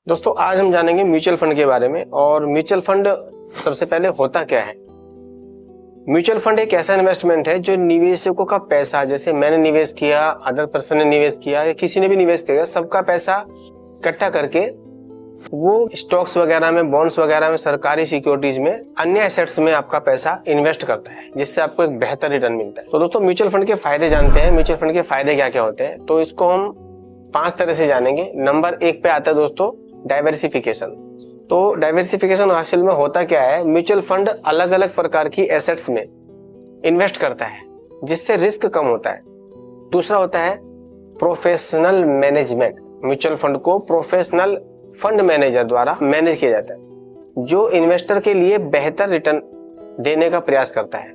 दोस्तों आज हम जानेंगे म्यूचुअल फंड के बारे में। और म्यूचुअल फंड सबसे पहले होता क्या है। म्यूचुअल फंड एक ऐसा इन्वेस्टमेंट है जो निवेशकों का पैसा, जैसे मैंने निवेश किया, अदर पर्सन ने निवेश किया या किसी ने भी निवेश किया, सबका पैसा इकट्ठा करके वो स्टॉक्स वगैरह में, बॉन्ड्स वगैरह में, सरकारी सिक्योरिटीज में, अन्य एसेट्स में आपका पैसा इन्वेस्ट करता है, जिससे आपको एक बेहतर रिटर्न मिलता है। तो दोस्तों म्यूचुअल फंड के फायदे जानते हैं। म्यूचुअल फंड के फायदे क्या क्या होते हैं, तो इसको हम 5 तरह से जानेंगे। नंबर 1 पे आता है दोस्तों डाइवर्सिफिकेशन। तो डाइवर्सिफिकेशन हासिल में होता क्या है, म्यूचुअल फंड अलग अलग प्रकार की एसेट्स में इन्वेस्ट करता है, जिससे रिस्क कम होता है। दूसरा होता है प्रोफेशनल मैनेजमेंट। म्यूचुअल फंड को प्रोफेशनल फंड मैनेजर द्वारा मैनेज किया जाता है, जो इन्वेस्टर के लिए बेहतर रिटर्न देने का प्रयास करता है।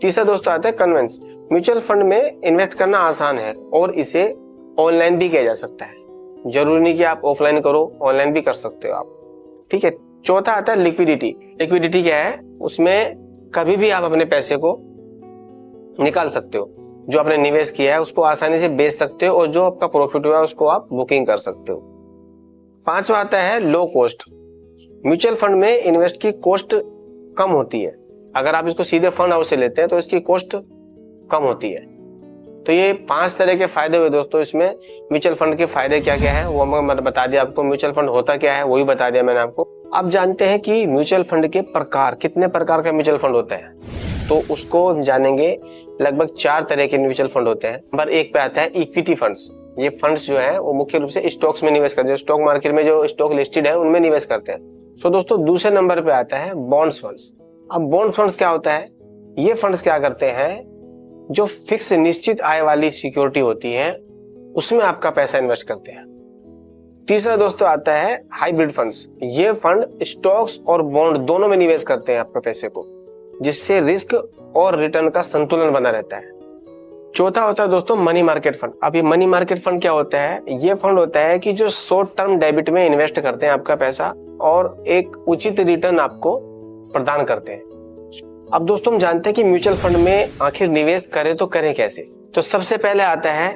तीसरा दोस्तों आता है कन्वेंस। म्यूचुअल फंड में इन्वेस्ट करना आसान है और इसे ऑनलाइन भी किया जा सकता है। जरूरी नहीं कि आप ऑफलाइन करो, ऑनलाइन भी कर सकते हो आप, ठीक है। चौथा आता है लिक्विडिटी। लिक्विडिटी क्या है, उसमें कभी भी आप अपने पैसे को निकाल सकते हो। जो आपने निवेश किया है उसको आसानी से बेच सकते हो और जो आपका प्रॉफिट हुआ है उसको आप बुकिंग कर सकते हो। पांचवा आता है लो कॉस्ट। म्यूचुअल फंड में इन्वेस्ट की कॉस्ट कम होती है। अगर आप इसको सीधे फंड हाउस से लेते हैं तो इसकी कॉस्ट कम होती है। तो ये 5 तरह के फायदे हुए दोस्तों। इसमें म्यूचुअल फंड के फायदे क्या क्या है वो मैंने बता दिया आपको। म्यूचुअल फंड होता क्या है वो भी बता दिया मैंने आपको। अब जानते हैं कि म्यूचुअल फंड के प्रकार, कितने प्रकार के म्यूचुअल फंड होते हैं, तो उसको हम जानेंगे। लगभग 4 तरह के म्यूचुअल फंड होते हैं। नंबर 1 पे आता है इक्विटी फंड्स। ये फंड्स जो है वो मुख्य रूप से स्टॉक्स में निवेश करते हैं। स्टॉक मार्केट में जो स्टॉक लिस्टेड है उनमें निवेश करते हैं। सो दोस्तों दूसरे नंबर पे आता है बॉन्ड्स फंड्स। अब बॉन्ड फंड्स क्या होता है, ये फंड्स क्या करते हैं, जो फिक्स निश्चित आय वाली सिक्योरिटी होती है उसमें आपका पैसा इन्वेस्ट करते हैं। तीसरा दोस्तों आता है हाइब्रिड फंड्स। ये फंड स्टॉक्स और बॉन्ड दोनों में निवेश करते हैं आपके पैसे को, जिससे रिस्क और रिटर्न का संतुलन बना रहता है। चौथा होता है दोस्तों मनी मार्केट फंड। अब ये मनी मार्केट फंड क्या होता है, ये फंड होता है कि जो शॉर्ट टर्म डेबिट में इन्वेस्ट करते हैं आपका पैसा और एक उचित रिटर्न आपको प्रदान करते हैं। अब दोस्तों हम जानते हैं कि म्यूचुअल फंड में आखिर निवेश करें तो करें कैसे। तो सबसे पहले आता है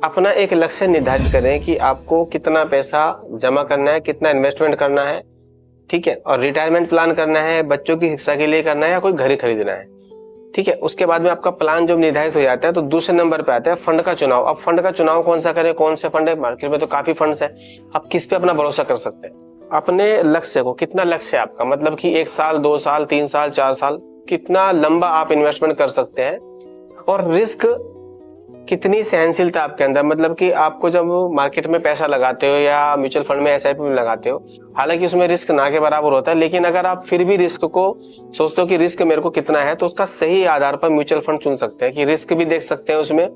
अपना एक लक्ष्य निर्धारित करें कि आपको कितना पैसा जमा करना है, कितना इन्वेस्टमेंट करना है, ठीक है। और रिटायरमेंट प्लान करना है, बच्चों की शिक्षा के लिए करना है या कोई घर ही खरीदना है, ठीक है। उसके बाद में आपका प्लान जब निर्धारित हो जाता है तो दूसरे नंबर पे आता है फंड का चुनाव। अब फंड का चुनाव कौन सा करें, कौन से फंड है, मार्केट में तो काफी फंड्स है, आप किस पे अपना भरोसा कर सकते हैं। अपने लक्ष्य को, कितना लक्ष्य है आपका, मतलब कि 1 साल, 2 साल, 3 साल, 4 साल, कितना लंबा आप इन्वेस्टमेंट कर सकते हैं, और रिस्क कितनी सहनशीलता आपके अंदर, मतलब कि आपको जब मार्केट में पैसा लगाते हो या म्यूचुअल फंड में एसआईपी में लगाते हो, हालांकि उसमें रिस्क ना के बराबर होता है, लेकिन अगर आप फिर भी रिस्क को सोचते हो कि रिस्क मेरे को कितना है, तो उसका सही आधार पर म्यूचुअल फंड चुन सकते हैं कि रिस्क भी देख सकते हैं उसमें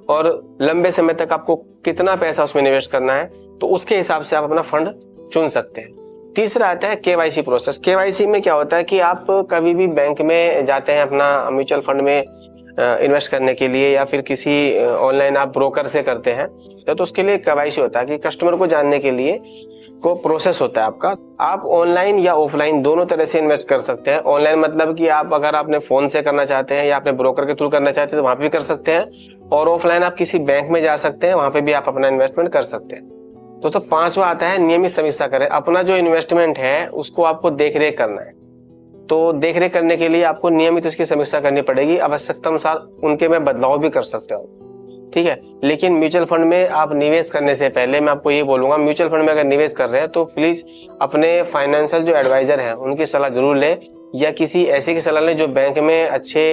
और लंबे समय तक आपको कितना पैसा उसमें निवेश करना है, तो उसके हिसाब से आप अपना फंड चुन सकते हैं। तीसरा आता है केवाईसी प्रोसेस। केवाईसी में क्या होता है कि आप कभी भी बैंक में जाते हैं अपना म्यूचुअल फंड में इन्वेस्ट करने के लिए, या फिर किसी ऑनलाइन आप ब्रोकर से करते हैं, तो उसके लिए केवाईसी होता है कि कस्टमर को जानने के लिए को प्रोसेस होता है आपका। आप ऑनलाइन या ऑफलाइन दोनों तरह से इन्वेस्ट कर सकते हैं। ऑनलाइन मतलब कि आप अगर आपने फोन से करना चाहते हैं या अपने ब्रोकर के थ्रू करना चाहते हैं तो वहां पे भी कर सकते हैं, और ऑफलाइन आप किसी बैंक में जा सकते हैं, वहां पे भी आप अपना इन्वेस्टमेंट कर सकते हैं। दोस्तों 5वां आता है नियमित समीक्षा करें। अपना जो इन्वेस्टमेंट है उसको आपको देख रेख करना है, तो देख रेख करने के लिए आपको नियमित उसकी समीक्षा करनी पड़ेगी। आवश्यकता अनुसार उनके में बदलाव भी कर सकते हो, ठीक है। लेकिन म्यूचुअल फंड में आप निवेश करने से पहले मैं आपको ये बोलूंगा, म्यूचुअल फंड में अगर निवेश कर रहे हैं तो प्लीज अपने फाइनेंशियल जो एडवाइजर हैं उनकी सलाह जरूर लें, या किसी ऐसे की सलाह लें जो बैंक में अच्छे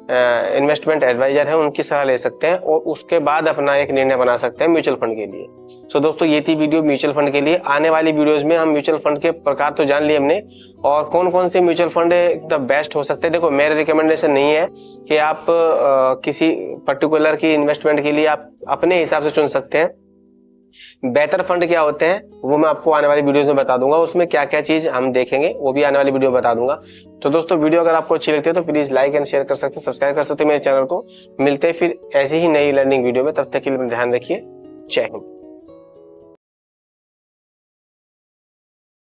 इन्वेस्टमेंट एडवाइजर है, उनकी सलाह ले सकते हैं और उसके बाद अपना एक निर्णय बना सकते हैं म्यूचुअल फंड के लिए। सो दोस्तों ये थी वीडियो म्यूचुअल फंड के लिए। आने वाली वीडियोस में हम म्यूचुअल फंड के प्रकार तो जान लिए हमने, और कौन कौन से म्यूचुअल फंड द बेस्ट हो सकते हैं। देखो मेरे रिकमेंडेशन नहीं है कि आप किसी पर्टिकुलर की इन्वेस्टमेंट के लिए आप अपने हिसाब से चुन सकते हैं। बेहतर फंड क्या होते हैं वो मैं आपको आने वाली वीडियोस में बता दूंगा, उसमें क्या क्या चीज हम देखेंगे वो भी आने वाली वीडियो बता दूंगा। तो दोस्तों वीडियो अगर आपको अच्छी लगती है तो प्लीज लाइक एंड शेयर कर सकते हैं, सब्सक्राइब कर सकते हैं मेरे चैनल को। मिलते हैं फिर ऐसी ही नई लर्निंग वीडियो में, तब तक के लिए ध्यान रखिए। जय हिंद।